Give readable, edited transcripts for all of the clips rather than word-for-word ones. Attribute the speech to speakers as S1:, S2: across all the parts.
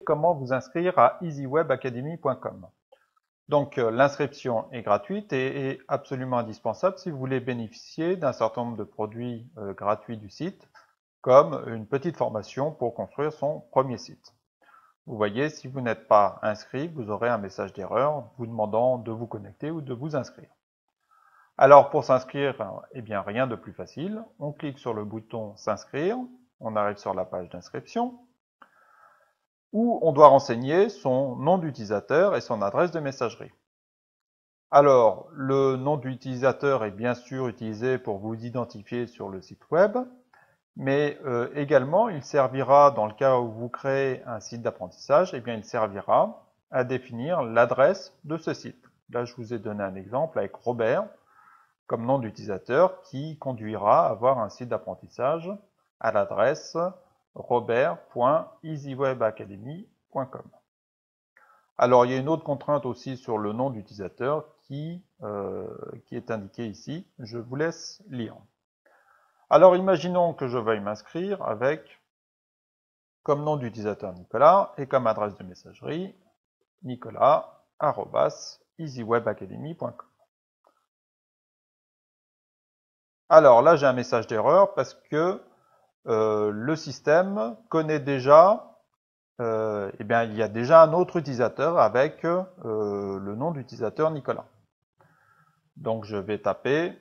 S1: comment vous inscrire à easywebacademy.com. Donc l'inscription est gratuite et est absolument indispensable si vous voulez bénéficier d'un certain nombre de produits gratuits du site, comme une petite formation pour construire son premier site. Vous voyez, si vous n'êtes pas inscrit, vous aurez un message d'erreur vous demandant de vous connecter ou de vous inscrire. Alors pour s'inscrire, eh bien rien de plus facile. On clique sur le bouton s'inscrire, on arrive sur la page d'inscription, où on doit renseigner son nom d'utilisateur et son adresse de messagerie. Alors, le nom d'utilisateur est bien sûr utilisé pour vous identifier sur le site web, mais également il servira, dans le cas où vous créez un site d'apprentissage, eh bien il servira à définir l'adresse de ce site. Là, je vous ai donné un exemple avec Robert comme nom d'utilisateur qui conduira à avoir un site d'apprentissage à l'adresse robert.easywebacademy.com. Alors, il y a une autre contrainte aussi sur le nom d'utilisateur qui est indiquée ici. Je vous laisse lire. Alors, imaginons que je veuille m'inscrire avec comme nom d'utilisateur Nicolas et comme adresse de messagerie nicolas@easywebacademy.com. Alors là, j'ai un message d'erreur parce que le système connaît déjà eh bien, il y a déjà un autre utilisateur avec le nom d'utilisateur Nicolas. Donc je vais taper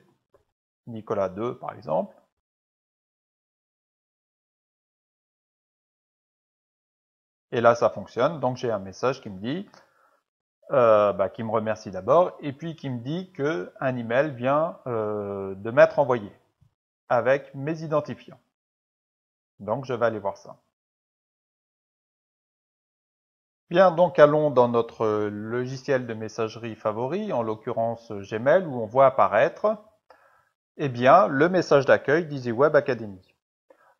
S1: Nicolas 2 par exemple. Et là ça fonctionne, donc j'ai un message qui me dit, qui me remercie d'abord, et puis qui me dit qu'un email vient de m'être envoyé avec mes identifiants. Donc je vais aller voir ça. Bien, donc allons dans notre logiciel de messagerie favori, en l'occurrence Gmail, où on voit apparaître eh bien, le message d'accueil d'EasyWeb Academy.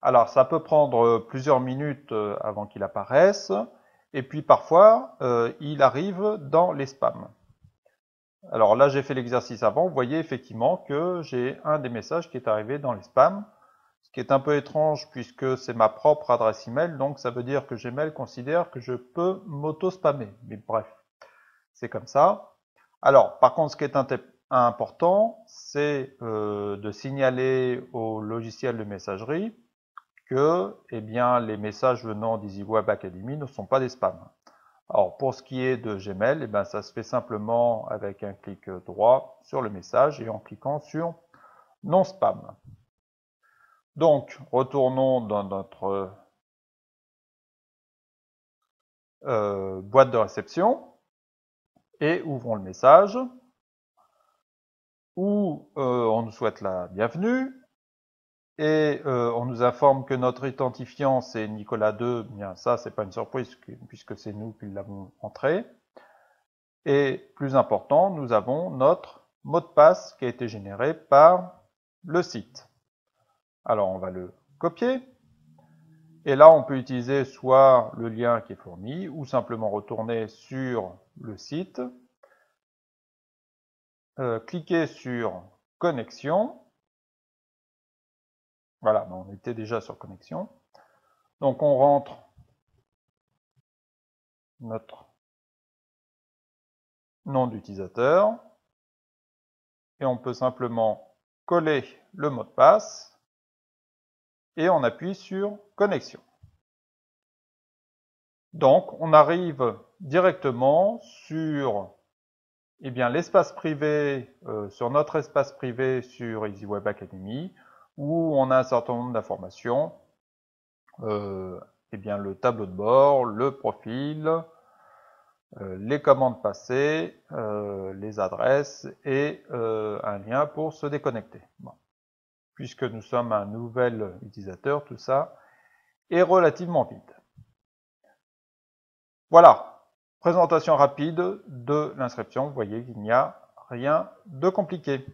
S1: Alors, ça peut prendre plusieurs minutes avant qu'il apparaisse, et puis parfois, il arrive dans les spams. Alors là, j'ai fait l'exercice avant, vous voyez effectivement que j'ai un des messages qui est arrivé dans les spams, ce qui est un peu étrange puisque c'est ma propre adresse email, donc ça veut dire que Gmail considère que je peux m'auto-spammer. Mais bref, c'est comme ça. Alors, par contre, ce qui est important, c'est de signaler au logiciel de messagerie que eh bien, les messages venant d'EasyWeb Academy ne sont pas des spams. Alors, pour ce qui est de Gmail, eh bien, ça se fait simplement avec un clic droit sur le message et en cliquant sur non spam. Donc, retournons dans notre boîte de réception et ouvrons le message où on nous souhaite la bienvenue et on nous informe que notre identifiant c'est Nicolas 2. Bien, ça c'est pas une surprise puisque c'est nous qui l'avons entré. Et plus important, nous avons notre mot de passe qui a été généré par le site. Alors on va le copier. Et là, on peut utiliser soit le lien qui est fourni ou simplement retourner sur le site, cliquer sur connexion. Voilà, on était déjà sur connexion. Donc on rentre notre nom d'utilisateur et on peut simplement coller le mot de passe et on appuie sur connexion. Donc on arrive directement sur l'espace privé, sur notre espace privé sur EasyWeb Academy, où on a un certain nombre d'informations, le tableau de bord, le profil, les commandes passées, les adresses et un lien pour se déconnecter. Bon. Puisque nous sommes un nouvel utilisateur, tout ça est relativement vide. Voilà, présentation rapide de l'inscription. Vous voyez qu'il n'y a rien de compliqué.